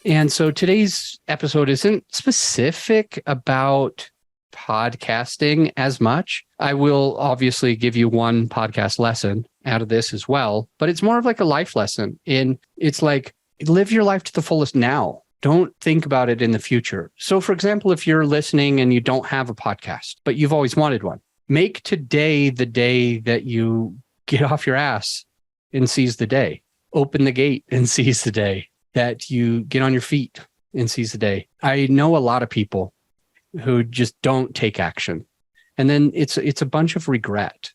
And so today's episode isn't specific about podcasting as much. I will obviously give you one podcast lesson out of this as well, but it's more of like a life lesson. It's like, live your life to the fullest now. Don't think about it in the future. So for example, if you're listening and you don't have a podcast, but you've always wanted one, make today the day that you get off your ass and seize the day. Open the gate and seize the day. That you get on your feet and seize the day. I know a lot of people who just don't take action. And then it's a bunch of regret.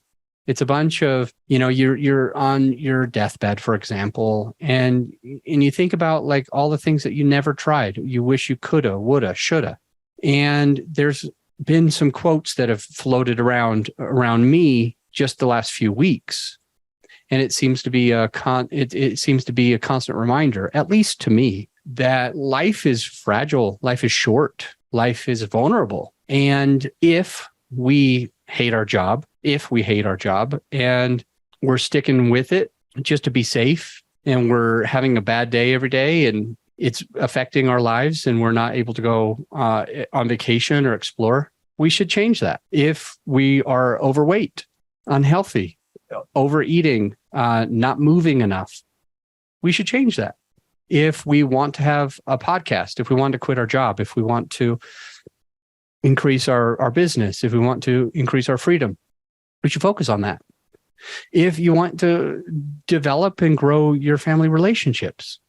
It's a bunch of, you're on your deathbed, for example, and you think about like all the things that you never tried. You wish you coulda, woulda, shoulda. And there's been some quotes that have floated around me just the last few weeks. And it seems to be it seems to be a constant reminder, at least to me, that life is fragile, life is short, life is vulnerable. And if we hate our job, and we're sticking with it just to be safe, and we're having a bad day every day, and it's affecting our lives, and we're not able to go on vacation or explore, we should change that. If we are overweight, unhealthy, overeating, not moving enough, we should change that. If we want to have a podcast, if we want to quit our job, if we want to increase our business, if we want to increase our freedom, we should focus on that. If you want to develop and grow your family relationships,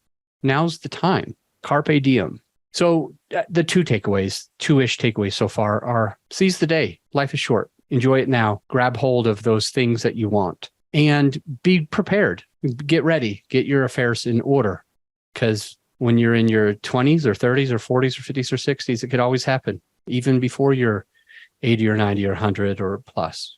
now's the time. Carpe Diem. So the two-ish takeaways so far are: seize the day. Life is short. Enjoy it now. Grab hold of those things that you want and be prepared. Get ready. Get your affairs in order. Because when you're in your 20s or 30s or 40s or 50s or 60s, it could always happen, even before you're 80 or 90 or 100 or plus.